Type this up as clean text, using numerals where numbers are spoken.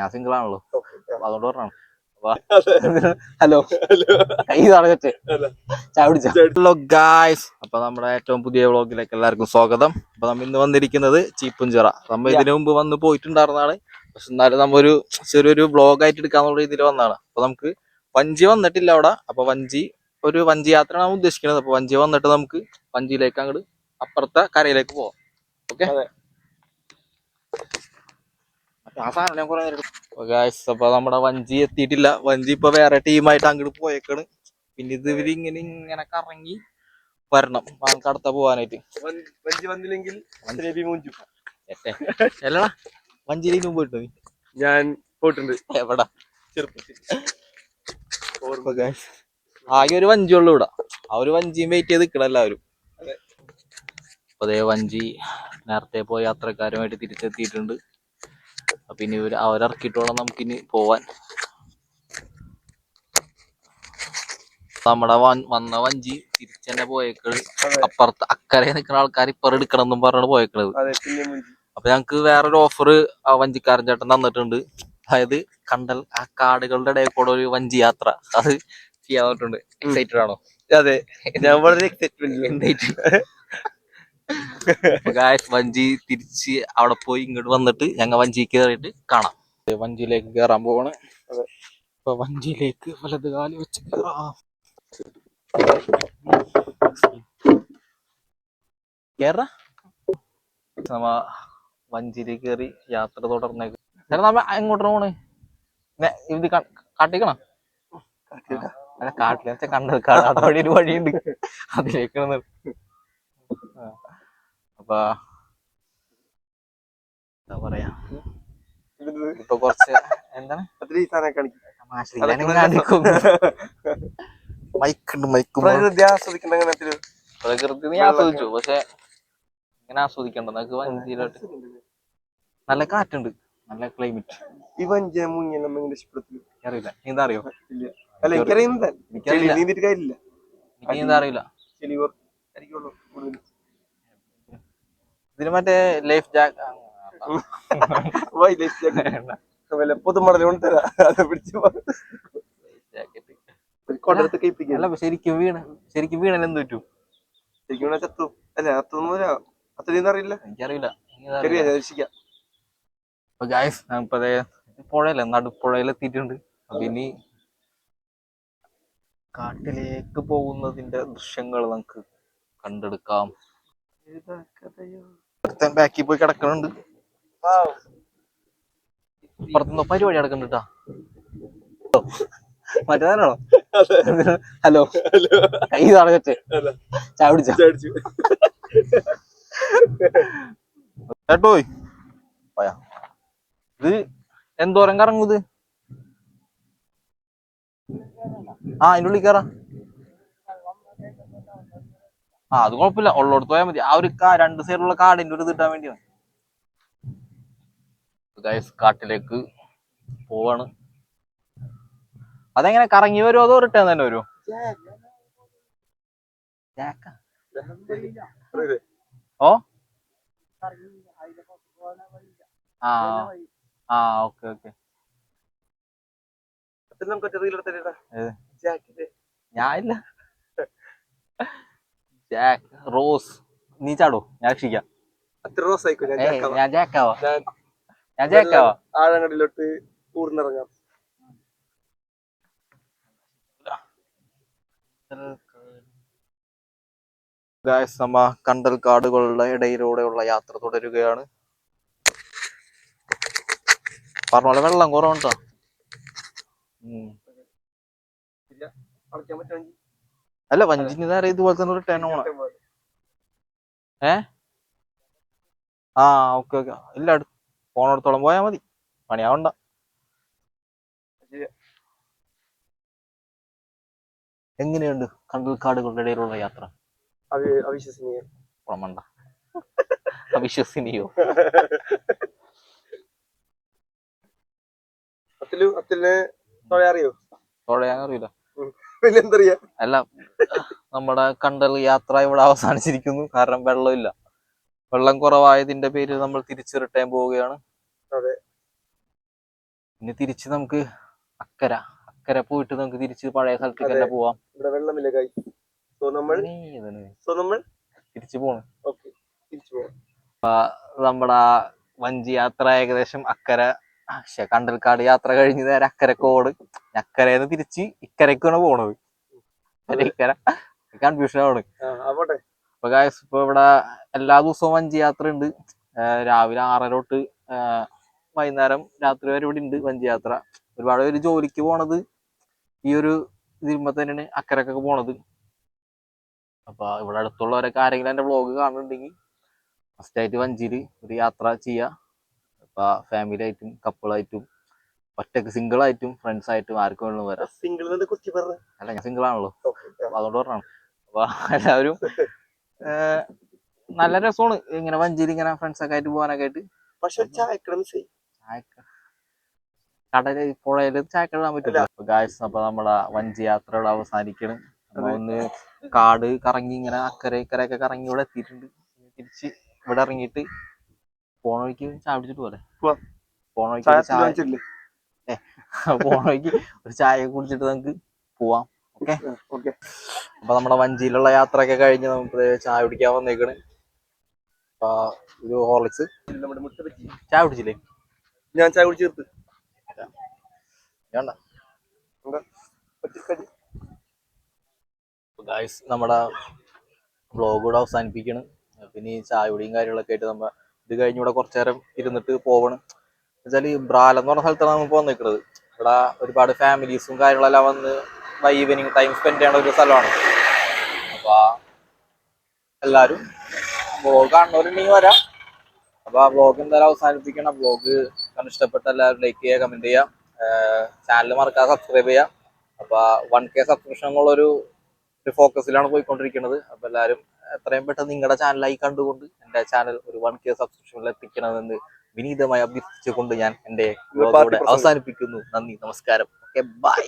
ഞാൻ സിംഗിൾ ആണല്ലോ, അതുകൊണ്ട് പറഞ്ഞാണ്. ഹലോ, കൈ തടഞ്ഞിട്ട് ചായ പിടിച്ചോ? ഹലോ ഗായ്സ്, അപ്പൊ നമ്മുടെ ഏറ്റവും പുതിയ വ്ളോഗിലേക്ക് എല്ലാവർക്കും സ്വാഗതം. അപ്പൊ നമ്മ ഇന്ന് വന്നിരിക്കുന്നത് ചീപ്പുംചിറ. നമ്മ ഇതിനു മുമ്പ് വന്ന് പോയിട്ടുണ്ടായിരുന്നതാണ്, പക്ഷെ എന്നാലും നമ്മൊരു ചെറിയൊരു വ്ളോഗായിട്ട് എടുക്കാന്നുള്ള രീതിയിൽ വന്നതാണ്. അപ്പൊ നമുക്ക് വഞ്ചി വന്നിട്ടില്ല അവിടെ. അപ്പൊ ഒരു വഞ്ചി യാത്രയാണ് ഉദ്ദേശിക്കുന്നത്. അപ്പൊ വഞ്ചി വന്നിട്ട് നമുക്ക് വഞ്ചിയിലേക്ക് അങ്ങോട്ട് അപ്പുറത്തെ കരയിലേക്ക് പോവാം. ഓക്കെ, അപ്പൊ നമ്മുടെ വഞ്ചി എത്തിയിട്ടില്ല. വഞ്ചി ഇപ്പൊ വേറെ ടീമായിട്ട് അങ്ങോട്ട് പോയേക്കാണ്. പിന്നെ ഇത് ഇങ്ങനെ കറങ്ങി വരണം കടത്ത പോവാനായിട്ട്. വഞ്ചി വന്നില്ലെങ്കിൽ അല്ലടാ, വഞ്ചിയിലേക്ക് പോയിട്ടോ? ഞാൻ പോയിട്ടുണ്ട്. എവിടാ? ആകെ ഒരു വഞ്ചിയുള്ളൂ ഇവിടെ. ആ ഒരു വഞ്ചിയും വെയിറ്റ് ചെയ്ത് നിൽക്കണം എല്ലാവരും. അപ്പൊ അതേ വഞ്ചി നേരത്തെ പോയ യാത്രക്കാരുമായിട്ട് തിരിച്ചെത്തിയിട്ടുണ്ട്. അപ്പൊ ഇനി അവരിറക്കിയിട്ടോളം നമുക്കിനി പോവാൻ. നമ്മുടെ വന്ന വഞ്ചി തിരിച്ചെന്നെ പോയേക്കള്. അപ്പുറത്ത് അക്കരെ നിൽക്കുന്ന ആൾക്കാർ ഇപ്പറ എടുക്കണം എന്നും പറഞ്ഞാണ് പോയേക്കണത്. അപ്പൊ ഞങ്ങക്ക് വേറൊരു ഓഫർ ആ വഞ്ചിക്കാരൻ ചേട്ടൻ തന്നിട്ടുണ്ട്. അതായത് ആ കാടുകളുടെ ഇടയിൽ കൂടെ ഒരു വഞ്ചി യാത്ര, അത് ചെയ്യാൻ പറ്റുന്നുണ്ട്. എക്സൈറ്റഡ് ആണോ? അതെ, ഞാൻ വളരെ എക്സൈറ്റ്മെന്റ്. വഞ്ചി തിരിച്ച് അവിടെ പോയി ഇങ്ങോട്ട് വന്നിട്ട് ഞങ്ങൾ വഞ്ചി കയറിയിട്ട് കാണാം. വഞ്ചിയിലേക്ക് കയറാൻ പോവാണ്. അപ്പൊ വഞ്ചിയിലേക്ക് വലത് കാലി വെച്ച് കേറ. നമ്മ വഞ്ചിയിലേക്ക് കയറി യാത്ര തുടർന്നേക്ക്. നമ്മ എങ്ങോട്ടാണ് പോണ്? ഇത് കാട്ടിക്കണം. അല്ല, കാട്ടിലെ കണ്ടൽക്കാട്, അതുവഴി ഒരു വഴിയുണ്ട്, അതിലേക്കാണ്. അപ്പൊ എന്താ പറയാ, ഇപ്പൊ കുറച്ച് എന്താണ് പ്രകൃതി നീ ആസ്വദിച്ചു, പക്ഷെ ഇങ്ങനെ ആസ്വദിക്കണ്ട. നമുക്ക് വഞ്ചിയിലോട്ട് നല്ല കാറ്റുണ്ട്, നല്ല ക്ലൈമറ്റ്. ഈ വഞ്ചി മുങ്ങിയ ഇഷ്ടപ്പെടുത്തില്ല. അറിയില്ല, നീന്താ അറിയോ? അല്ല, എനിക്കറിയുന്നില്ല. നീന്തിട്ട് കാര്യമില്ല. എനിക്ക് നീന്താ അറിയില്ല. ഇതിന് മറ്റേ ലൈഫ് പൊതുമടൽ കൊണ്ട് തരാം. ശരിക്കും വീണൽ എന്ത് പറ്റും? ശരിക്കും ചത്തും. അല്ല, അത്തൊന്നുമില്ല. അത്രയും അറിയില്ല, എനിക്കറിയില്ല. അപ്പൊ ഗായ്സ്, നമുക്കതേ പുഴയില്ല, നടുപ്പുഴയിലെത്തിയിട്ടുണ്ട്. അപ്പൊ ഇനി കാട്ടിലേക്ക് പോകുന്നതിന്റെ ദൃശ്യങ്ങൾ നമുക്ക് കണ്ടെടുക്കാം. ബാക്കിൽ പോയി കിടക്കുന്നുണ്ട്. അപ്പുറത്തുനിന്ന് പരിപാടി നടക്കുന്നുണ്ടാ. മറ്റേതാണോ? ഹലോ, കൈ തടഞ്ഞിട്ട് ചായ പിടിച്ചോ? കേട്ടോയ്, ഇത് എന്തോരം കറങ്ങുത്? അതിൻ്റെ ഉള്ളിൽ കയറാ. അത് കുഴപ്പമില്ല, ഉള്ളോടത്ത് പോയാൽ മതി. ആ ഒരു രണ്ട് സൈഡിലുള്ള കാടിന്റെ ഒരു ഇത് കിട്ടാൻ വേണ്ടിയാണ്. കാട്ടിലേക്ക് പോവാണ്. അതെങ്ങനെ കറങ്ങി വരുമോ അതോ റിട്ടേൺ തന്നെ വരുമോ? ഓ, ഓക്കെ ഓക്കെ. ഞാനില്ല. റോസ്, നീ ചാടോ? ഞാൻ രക്ഷിക്കാം. ഞാൻ ജാക്കാവാ. ആഴങ്ങളിലോട്ട് ഊർന്നിറങ്ങാം. നമ്മ കണ്ടൽ കാടുകളുടെ ഇടയിലൂടെയുള്ള യാത്ര തുടരുകയാണ്. പറഞ്ഞ വെള്ളം കുറവുണ്ടോ? അല്ല, വഞ്ചിന് നേരെ ഇതുപോലെ തന്നെ റിട്ടേൺ പോണം. Okay okay. ഇല്ല, പോണോടത്തോളം പോയാ മതി, പണിയാവണ്ട. എങ്ങനെയുണ്ട് കണ്ടൽക്കാടുകളുടെ ഇടയിലുള്ള യാത്ര? അവിശ്വസനീയം. അവിശ്വസനീയോ? അറിയോ? തൊഴയാൻ അറിയില്ല. അല്ല, നമ്മുടെ കണ്ടൽ യാത്ര ഇവിടെ അവസാനിച്ചിരിക്കുന്നു. കാരണം വെള്ളമില്ല. വെള്ളം കുറവായതിന്റെ പേരിൽ നമ്മൾ തിരിച്ചു റിട്ടേൺ പോവുകയാണ്. ഇനി തിരിച്ച് നമുക്ക് അക്കര അക്കര പോയിട്ട് നമുക്ക് തിരിച്ച് പഴയ സ്ഥലത്തേക്ക് തന്നെ പോവാം. ഇവിടെ വെള്ളമില്ല ഗൈസ്. സോ നമ്മൾ തിരിച്ചു പോണം. ഓക്കെ, തിരിച്ചു പോവാം. നമ്മുടെ വഞ്ചി യാത്ര ഏകദേശം അക്കര കണ്ടൽക്കാട് യാത്ര കഴിഞ്ഞ് നേരെ അക്കരക്കോട്, അക്കരന്ന് തിരിച്ച് ഇക്കരക്കാണ് പോണത്. ഇക്കര കൺഫ്യൂഷൻ ആണ്. അപ്പൊ ഗായ്സ് ഇപ്പൊ ഇവിടെ എല്ലാ ദിവസവും വഞ്ചി യാത്ര ഉണ്ട്. രാവിലെ 6:30 തൊട്ട് വൈകുന്നേരം രാത്രി വരെ ഇവിടെ ഉണ്ട് വഞ്ചി യാത്ര. ഒരുപാട് പേര് ജോലിക്ക് പോണത് ഈ ഒരു ഇതിരുമ്പോ തന്നെയാണ് അക്കരക്കൊക്കെ പോണത്. അപ്പൊ ഇവിടെ അടുത്തുള്ളവരൊക്കെ ആരെങ്കിലും എന്റെ വ്ളോഗ് കാണുന്നുണ്ടെങ്കിൽ ഫസ്റ്റായിട്ട് വഞ്ചിയിൽ ഒരു യാത്ര ചെയ്യാം. അപ്പൊ ഫാമിലി ആയിട്ടും കപ്പിളായിട്ടും ഒറ്റക്ക് സിംഗിൾ ആയിട്ടും ഫ്രണ്ട്സ് ആയിട്ടും ആർക്കും വേണം വരാം. അല്ല ഞാൻ സിംഗിൾ ആണല്ലോ, അതുകൊണ്ട് പറഞ്ഞാണ്. അപ്പൊ എല്ലാവരും നല്ല രസമാണ് ഇങ്ങനെ വഞ്ചിയിൽ ഇങ്ങനെ ഫ്രണ്ട്സ് ഒക്കെ ആയിട്ട് പോകാനൊക്കെ ആയിട്ട്. പക്ഷെ കടല് പുഴയില് ചായക്ക ഇടാൻ പറ്റില്ല. ഗായ്സ് അപ്പൊ നമ്മുടെ വഞ്ചി യാത്രകൾ അവസാനിക്കണം. ഒന്ന് കാട് കറങ്ങി ഇങ്ങനെ അക്കരെ ഇക്കരയൊക്കെ കറങ്ങി ഇവിടെ എത്തിയിട്ടുണ്ട്. തിരിച്ച് ഇവിടെ ഇറങ്ങിയിട്ട് പോണ വഴിക്ക് ചായ കുടിച്ചിട്ട് പോലെ പോണ വഴിക്ക് ഒരു ചായ കുടിച്ചിട്ട് നമുക്ക് പോവാം. ഓക്കെ. അപ്പൊ നമ്മുടെ വഞ്ചിയിലുള്ള യാത്രയൊക്കെ കഴിഞ്ഞ് നമുക്ക് ചായ കുടിക്കാൻ വന്നേക്കണ്. ഇത് ഹോർലിക്സ്. ചായ കുടിച്ചില്ലേ? ഞാൻ ചായ കുടിച്ചു. ഗായ്സ് നമ്മുടെ വ്ളോഗ് കൂടെ അവസാനിപ്പിക്കണം. പിന്നെ ഈ ചായ കുടിയും കാര്യങ്ങളൊക്കെ ആയിട്ട് നമ്മ ഇത് കഴിഞ്ഞ് ഇവിടെ കുറച്ചു നേരം ഇരുന്നിട്ട് പോവണം. എന്നുവെച്ചാല് ബ്രാലം എന്ന് പറഞ്ഞ സ്ഥലത്താണ് നമ്മൾ പോകാൻ നിൽക്കുന്നത്. ഇവിടെ ഒരുപാട് ഫാമിലീസും കാര്യങ്ങളെല്ലാം വന്ന് ഈവനിങ് ടൈം സ്പെൻഡ് ചെയ്യണ ഒരു സ്ഥലമാണ്. അപ്പൊ എല്ലാരും വ്ളോഗ് കാണുന്നവരുണ്ടെങ്കിൽ വരാം. അപ്പൊ ആ വ്ളോഗ് എന്തായാലും അവസാനിപ്പിക്കണം. വ്ളോഗ് ഇഷ്ടപ്പെട്ട എല്ലാവരും ലൈക്ക് ചെയ്യുക, കമന്റ് ചെയ്യുക, ചാനൽ മറക്കാതെ സബ്സ്ക്രൈബ് ചെയ്യുക. അപ്പൊ 1K സബ്സ്ക്രിപ്ഷൻ എന്നുള്ളൊരു ഫോക്കസിലാണ് പോയിക്കൊണ്ടിരിക്കുന്നത്. അപ്പൊ എല്ലാവരും എത്രയും പെട്ടെന്ന് നിങ്ങളുടെ ചാനലായി കണ്ടുകൊണ്ട് എന്റെ ചാനൽ ഒരു 1K സബ്സ്ക്രിപ്ഷനിൽ എത്തിക്കണമെന്ന് വിനീതമായി അഭ്യർത്ഥിച്ചുകൊണ്ട് ഞാൻ എന്റെ വ്ളോഗ് അവസാനിപ്പിക്കുന്നു. നന്ദി, നമസ്കാരം. Okay, by.